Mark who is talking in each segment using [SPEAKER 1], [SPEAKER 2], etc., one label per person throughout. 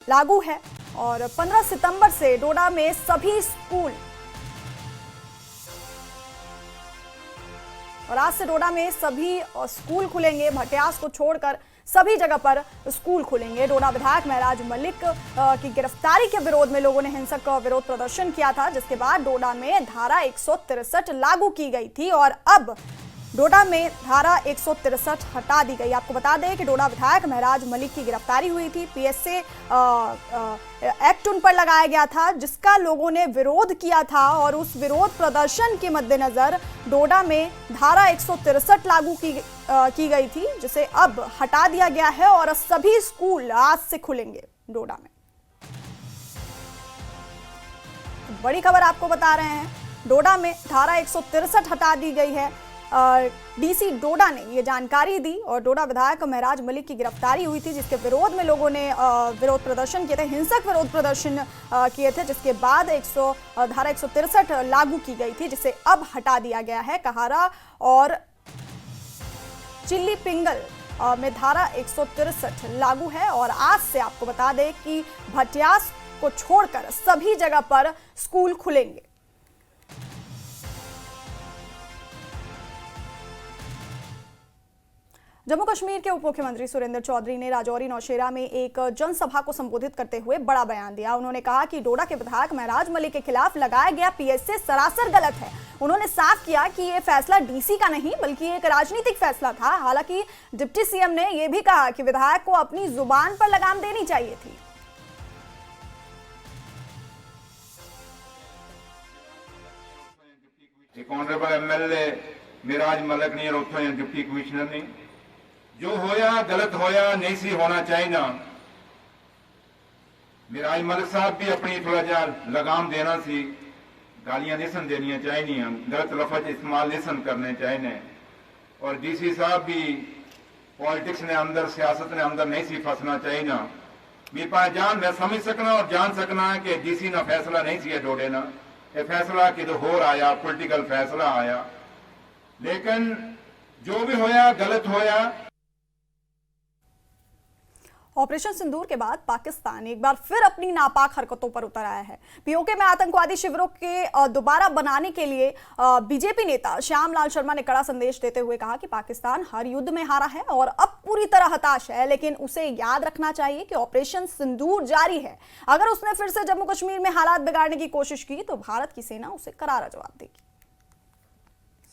[SPEAKER 1] लागू है और 15 सितंबर से डोडा में सभी स्कूल और आज से डोडा में सभी स्कूल खुलेंगे। भटियास को छोड़कर सभी जगह पर स्कूल खुलेंगे। डोडा विधायक महराज मलिक की गिरफ्तारी के विरोध में लोगों ने हिंसक विरोध प्रदर्शन किया था, जिसके बाद डोडा में धारा 163 लागू की गई थी और अब डोडा में धारा 163 हटा दी गई। आपको बता दें कि डोडा विधायक महराज मलिक की गिरफ्तारी हुई थी। पीएसए एक्ट उन पर लगाया गया था, जिसका लोगों ने विरोध किया था और उस विरोध प्रदर्शन के मद्देनजर डोडा में धारा 163 लागू की गई थी, जिसे अब हटा दिया गया है और सभी स्कूल आज से खुलेंगे डोडा में। बड़ी खबर आपको बता रहे हैं, डोडा में धारा 163 हटा दी गई है। डीसी डोडा ने ये जानकारी दी और डोडा विधायक महराज मलिक की गिरफ्तारी हुई थी, जिसके विरोध में लोगों ने विरोध प्रदर्शन किए थे, हिंसक विरोध प्रदर्शन किए थे, जिसके बाद धारा 163 लागू की गई थी, जिसे अब हटा दिया गया है। कहारा और चिल्ली पिंगल में धारा 163 लागू है और आज से आपको बता दें कि भटियास को छोड़कर सभी जगह पर स्कूल खुलेंगे। जम्मू कश्मीर के उप मुख्यमंत्री सुरेंद्र चौधरी ने राजौरी नौशेरा में एक जनसभा को संबोधित करते हुए बड़ा बयान दिया। उन्होंने कहा कि डोडा के विधायक महराज मलिक के खिलाफ लगाया गया पीएसए सरासर गलत है। उन्होंने साफ किया कि यह फैसला डीसी का नहीं बल्कि एक राजनीतिक फैसला था। हालांकि डिप्टी सीएम ने यह भी कहा कि विधायक को अपनी जुबान पर लगाम देनी चाहिए थी।
[SPEAKER 2] ऑनरेबल एमएलए महराज मलिक ने और डिप्टी कमिश्नर ने जो होया गलत होया नहीं सी होना चाहिए ना। महराज मलिक साहब भी अपनी थोड़ा जा लगाम देना सी, गालियां नहीं सन देनिया चाहिए, गलत लफ्ज इस्तेमाल नहीं सन करने चाहिए। और डीसी साहब भी पॉलिटिक्स ने अंदर, सियासत ने अंदर नहीं सी फंसना चाहिए ना। मेरे पास मैं समझ सकना और जान सकना कि डीसी ना फैसला नहीं सी डोडे ना, ये फैसला कि हो आया, पॉलिटिकल फैसला आया, लेकिन जो भी होया गलत होया।
[SPEAKER 1] ऑपरेशन सिंदूर के बाद पाकिस्तान एक बार फिर अपनी नापाक हरकतों पर उतर आया है। पीओके में आतंकवादी शिविरों के दोबारा बनाने के लिए बीजेपी नेता श्याम लाल शर्मा ने कड़ा संदेश देते हुए कहा कि पाकिस्तान हर युद्ध में हारा है और अब पूरी तरह हताश है, लेकिन उसे याद रखना चाहिए कि ऑपरेशन सिंदूर जारी है। अगर उसने फिर से जम्मू कश्मीर में हालात बिगाड़ने की कोशिश की तो भारत की सेना उसे करारा जवाब देगी।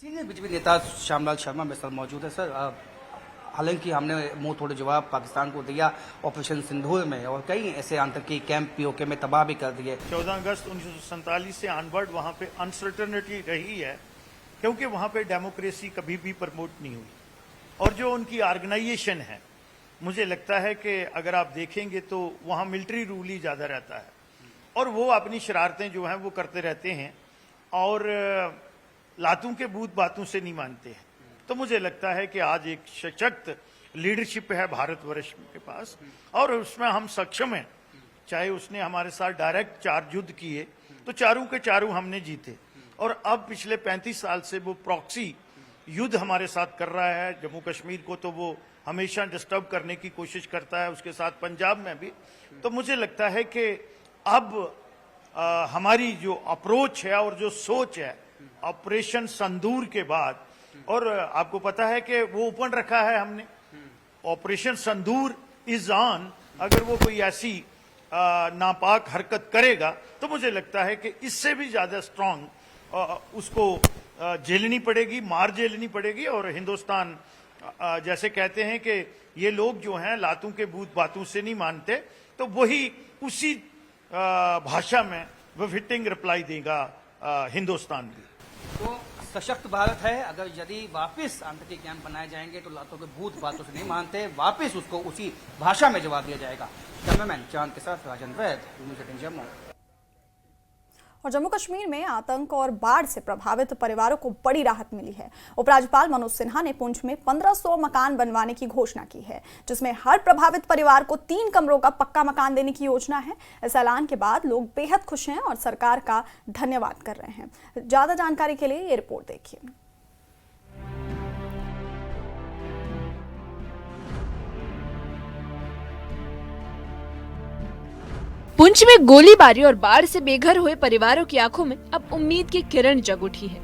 [SPEAKER 3] सीनियर बीजेपी नेता श्यामलाल शर्मा मेरे साथ मौजूद है। सर, हालांकि हमने मुंह थोड़े जवाब पाकिस्तान को दिया ऑपरेशन सिंदूर में और कई ऐसे आतंकी कैंप पीओके में तबाह भी कर दिए।
[SPEAKER 4] 14 अगस्त 1947 से ऑनवर्ड वहां पे अनसर्टेनिटी रही है, क्योंकि वहां पे डेमोक्रेसी कभी भी प्रमोट नहीं हुई और जो उनकी ऑर्गेनाइजेशन है, मुझे लगता है कि अगर आप देखेंगे तो वहां मिलिट्री रूल ही ज्यादा रहता है और वो अपनी शरारतें जो हैं वो करते रहते हैं और लातों के बूत बातों से नहीं मानते हैं। तो मुझे लगता है कि आज एक सशक्त लीडरशिप है भारतवर्ष के पास और उसमें हम सक्षम हैं। चाहे उसने हमारे साथ डायरेक्ट 4 युद्ध किए तो चारों के चारों हमने जीते और अब पिछले 35 साल से वो प्रॉक्सी युद्ध हमारे साथ कर रहा है। जम्मू कश्मीर को तो वो हमेशा डिस्टर्ब करने की कोशिश करता है, उसके साथ पंजाब में भी। तो मुझे लगता है कि अब हमारी जो अप्रोच है और जो सोच है ऑपरेशन संदूर के बाद, और आपको पता है कि वो ओपन रखा है हमने, ऑपरेशन संदूर इज ऑन। अगर वो कोई ऐसी नापाक हरकत करेगा तो मुझे लगता है कि इससे भी ज्यादा स्ट्रांग उसको झेलनी पड़ेगी, मार झेलनी पड़ेगी। और हिंदुस्तान जैसे कहते हैं कि ये लोग जो हैं लातों के बूत बातों से नहीं मानते, तो वही उसी भाषा में वो फिटिंग रिप्लाई देगा हिंदुस्तान भी।
[SPEAKER 3] तो सशक्त भारत है, अगर यदि वापस आतंकी कैंप बनाए जाएंगे तो लातों के भूत बातों से नहीं मानते, वापस उसको उसी भाषा में जवाब दिया जाएगा। कैमरामैन चांद के साथ राजन वैद, न्यूज़ 18 जम्मू।
[SPEAKER 1] और जम्मू कश्मीर में आतंक और बाढ़ से प्रभावित परिवारों को बड़ी राहत मिली है। उपराज्यपाल मनोज सिन्हा ने पुंछ में 1500 मकान बनवाने की घोषणा की है, जिसमें हर प्रभावित परिवार को 3 कमरों का पक्का मकान देने की योजना है। इस ऐलान के बाद लोग बेहद खुश हैं और सरकार का धन्यवाद कर रहे हैं। ज्यादा जानकारी के लिए ये रिपोर्ट देखिए।
[SPEAKER 5] पुंछ में गोलीबारी और बाढ़ से बेघर हुए परिवारों की आंखों में अब उम्मीद की किरण जग उठी है।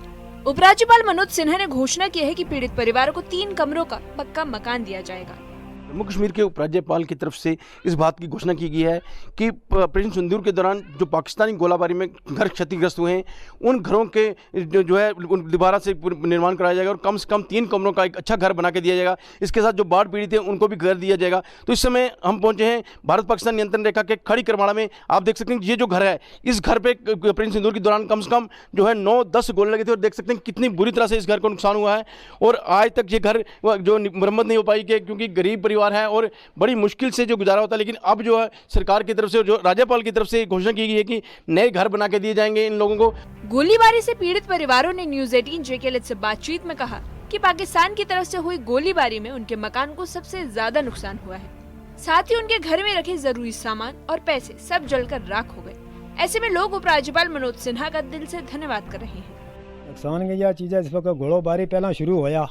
[SPEAKER 5] उपराज्यपाल मनोज सिन्हा ने घोषणा की है कि पीड़ित परिवारों को 3 कमरों का पक्का मकान दिया जाएगा।
[SPEAKER 6] जम्मू कश्मीर के उपराज्यपाल की तरफ से इस बात की घोषणा की गई है कि ऑपरेशन सिंदूर के दौरान जो पाकिस्तानी गोलाबारी में घर क्षतिग्रस्त हुए हैं, उन घरों के जो है दोबारा से निर्माण कराया जाएगा और कम से कम 3 कमरों का एक अच्छा घर बना के दिया जाएगा। इसके साथ जो बाढ़ पीड़ित हैं उनको भी घर दिया जाएगा। तो इस समय हम पहुंचे हैं भारत पाकिस्तान नियंत्रण रेखा के खड़ी करमाड़ा में। आप देख सकते हैं ये जो घर है, इस घर पे ऑपरेशन सिंदूर के दौरान कम से कम जो है 9-10 गोले लगे थे और देख सकते हैं कितनी बुरी तरह से इस घर को नुकसान हुआ है। और आज तक ये घर जो मरम्मत नहीं हो पाई क्योंकि गरीब परिवार है और बड़ी मुश्किल से जो गुजारा होता है। लेकिन अब जो है सरकार की तरफ से, जो राज्यपाल की तरफ से घोषणा की गई है कि नए घर बना के दिए जाएंगे इन लोगों को।
[SPEAKER 5] गोलीबारी से पीड़ित परिवारों ने न्यूज 18 जेकेएलएच से बातचीत में कहा कि पाकिस्तान की तरफ से हुई गोलीबारी में उनके मकान को सबसे ज्यादा नुकसान हुआ है। साथ ही उनके घर में रखे जरूरी सामान और पैसे सब जलकर राख हो गए। ऐसे में लोग उपराज्यपाल मनोज सिन्हा का दिल से धन्यवाद कर रहे हैं।
[SPEAKER 7] नुकसान की यह चीज़ है, इस वक्त गोलीबारी पहला शुरू होया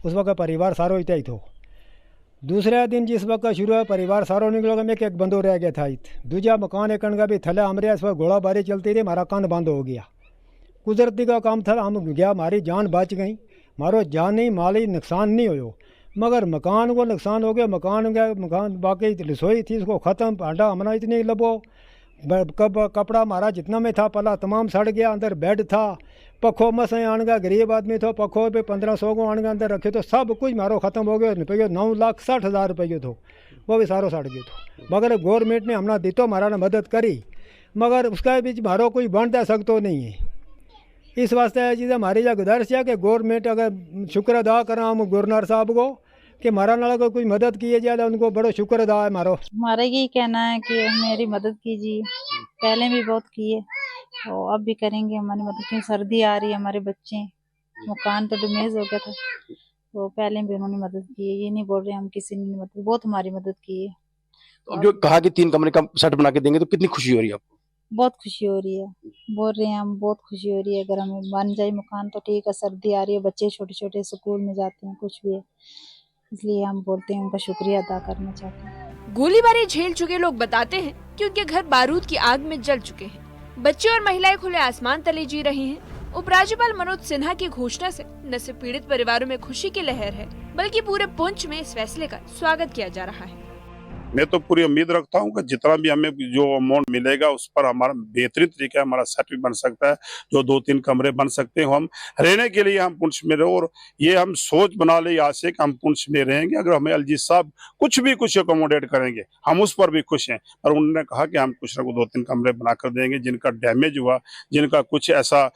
[SPEAKER 7] उस वक्त परिवार सारो इतना ही थो। दूसरे दिन जिस वक्त शुरू है परिवार सारो निकलो में एक बंदो रह गया था। दूजा मकान एक का भी थले हमरे इस वक्त गोलाबारी चलती रही, हमारा कान बंद हो गया। कुदरती का काम था, हम गया, हमारी जान बच गई, मारो जानी माली नुकसान नहीं हो, मगर मकान को नुकसान हो गया। मकान बाकी रसोई थी उसको ख़त्म, भांडा हमारा इतनी लबो, कपड़ा हमारा जितना में था पला तमाम सड़ गया। अंदर बेड था, पखो मसें आन गया, गरीब आदमी तो पखो पे 1500 को आन गया अंदर रखे, तो सब कुछ मारो ख़त्म हो गया। रुपये 9,60,000 रुपये तो वो भी सारो सड़ गए तो। मगर गवर्नमेंट ने हमने दी तो हमारा ने मदद करी, मगर उसका बीच मारो कोई बन दे सकते नहीं है। इस वास्ते ये चीज़ हमारी यह गुजारिश है कि गवर्नमेंट अगर शुक्र अदा करा हम गवर्नर साहब को कि हमारा नाला को कोई मदद किए जाए, उनको बड़ो शुक्र अदा है मारो।
[SPEAKER 8] हमारा यही कहना है कि मेरी मदद कीजिए, पहले भी बहुत किए और अब भी करेंगे हमारी मदद। क्योंकि सर्दी आ रही है, हमारे बच्चे, मकान तो डैमेज हो गया था, तो पहले भी उन्होंने मदद की है। ये नहीं बोल रहे हम किसी ने मदद, बहुत हमारी मदद की है।
[SPEAKER 6] तो जो कहा कि 3 कमरे का सेट बना के देंगे, तो कितनी खुशी हो रही है आपको?
[SPEAKER 8] बहुत खुशी हो रही है, बोल रहे हैं हम, बहुत खुशी हो रही है। अगर हमें बन जाए मकान तो ठीक है, सर्दी आ रही है, बच्चे छोटे छोटे स्कूल में जाते हैं, कुछ भी है, इसलिए हम बोलते हैं उनका शुक्रिया अदा करना चाहते हैं।
[SPEAKER 5] गोलीबारी झेल चुके लोग बताते हैं कि उनके घर बारूद की आग में जल चुके हैं। बच्चे और महिलाएं खुले आसमान तले जी रही हैं। उपराज्यपाल मनोज सिन्हा की घोषणा से न सिर्फ पीड़ित परिवारों में खुशी की लहर है, बल्कि पूरे पुंछ में इस फैसले का स्वागत किया जा रहा है।
[SPEAKER 9] मैं तो पूरी उम्मीद रखता हूं कि जितना भी हमें जो अमाउंट मिलेगा उस पर हमारा बेहतरीन तरीके हमारा सेट भी बन सकता है, जो 2-3 कमरे बन सकते हैं। हम रहने के लिए हम पुंछ में रहो और ये हम सोच बना ले आज से कि हम पुंछ में रहेंगे। अगर हमें एलजी साहब कुछ अकोमोडेट करेंगे हम उस पर भी खुश हैं। और उन्होंने कहा कि हम कुछ ना कुछ 2-3 कमरे बना कर देंगे। जिनका डैमेज हुआ, जिनका कुछ ऐसा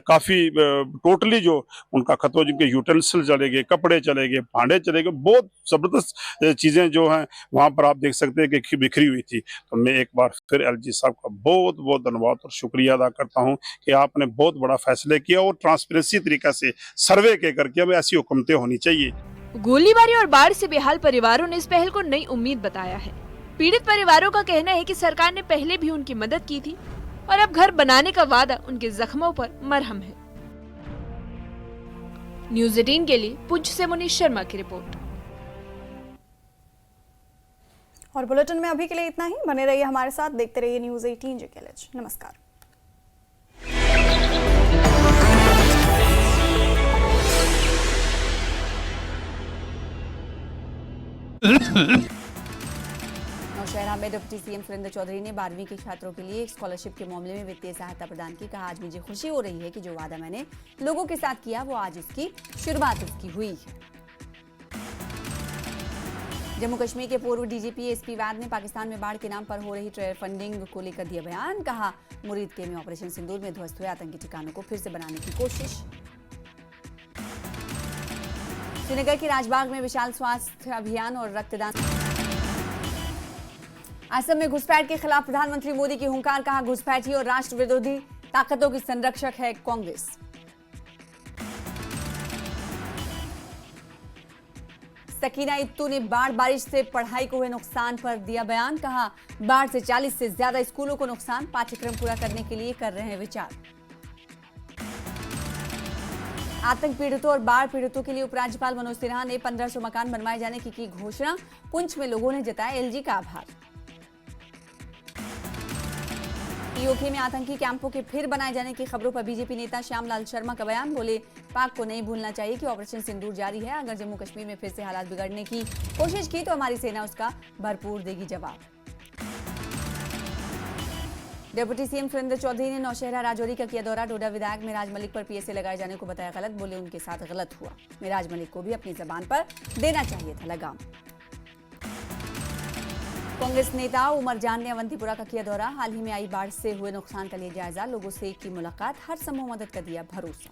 [SPEAKER 9] काफी टोटली जो उनका खत्म, जिनके यूटेंसिल चले गए, कपड़े चले गए, भांडे चले गए, बहुत जबरदस्त चीजें जो हैं वहां पर आप देख सकते हैं कि बिखरी हुई थी। तो मैं एक बार फिर एलजी साहब का बहुत बहुत धन्यवाद और शुक्रिया अदा करता हूं कि आपने बहुत बड़ा फैसले किया और ट्रांसपेरेंसी तरीका से सर्वे के करके हमें ऐसी हुकूमतें होनी चाहिए।
[SPEAKER 5] गोलीबारी और बाढ़ से बेहाल परिवारों ने इस पहल को नई उम्मीद बताया है। पीड़ित परिवारों का कहना है कि सरकार ने पहले भी उनकी मदद की थी और अब घर बनाने का वादा उनके जख्मों पर मरहम है। न्यूज 18 के लिए पुंछ से मुनीश शर्मा की रिपोर्ट।
[SPEAKER 1] और बुलेटिन में अभी के लिए इतना ही। बने रहिए हमारे साथ, देखते रहिए न्यूज 18 जेकेएलएच। नमस्कार।
[SPEAKER 10] नौशहरा में डिप्टी सीएम सुरेंद्र चौधरी ने 12वीं के छात्रों के लिए स्कॉलरशिप के मामले में वित्तीय सहायता प्रदान की। कहा, आज मुझे खुशी हो रही है कि जो वादा मैंने लोगों के साथ किया वो आज इसकी शुरुआत इसकी हुई है। जम्मू कश्मीर के पूर्व डीजीपी एसपी वैद ने पाकिस्तान में बाढ़ के नाम पर हो रही टेरर फंडिंग को लेकर दिया बयान। कहा, मुरीद के में ऑपरेशन सिंदूर में ध्वस्त हुए आतंकी ठिकानों को फिर से बनाने की कोशिश। श्रीनगर के राजबाग में विशाल स्वास्थ्य अभियान और रक्तदान। असम में घुसपैठ के खिलाफ प्रधानमंत्री मोदी की हुंकार। कहा, घुसपैठी और राष्ट्र विरोधी ताकतों की संरक्षक है कांग्रेस। सकीना इत्तू ने बाढ़ बारिश से पढ़ाई को हुए नुकसान पर दिया बयान। कहा, बाढ़ से 40 से ज्यादा स्कूलों को नुकसान, पाठ्यक्रम पूरा करने के लिए कर रहे हैं विचार। आतंक पीड़ितों और बाढ़ पीड़ितों के लिए उपराज्यपाल मनोज सिन्हा ने 1500 मकान बनवाए जाने की घोषणा। पुंछ में लोगों ने जताया एलजी का आभार। पीओके में आतंकी कैंपों के फिर बनाए जाने की खबरों पर बीजेपी नेता श्यामलाल शर्मा का बयान। बोले, पाक को नहीं भूलना चाहिए कि ऑपरेशन सिंदूर जारी है। अगर जम्मू कश्मीर में फिर से हालात बिगड़ने की कोशिश की तो हमारी सेना उसका भरपूर देगी जवाब। डिप्टी सीएम सुरेंद्र चौधरी ने नौशहरा राजौरी का किया दौरा। डोडा विधायक मेराज मलिक पर पीएसए लगाए जाने को बताया गलत। बोले, उनके साथ गलत हुआ। मेराज मलिक को भी अपनी जबान पर देना चाहिए था लगाम। कांग्रेस नेता उमर जान ने अवंतीपुरा का किया दौरा। हाल ही में आई बाढ़ से हुए नुकसान का लिया जायजा। लोगों से की मुलाकात, हर संभव मदद का दिया भरोसा।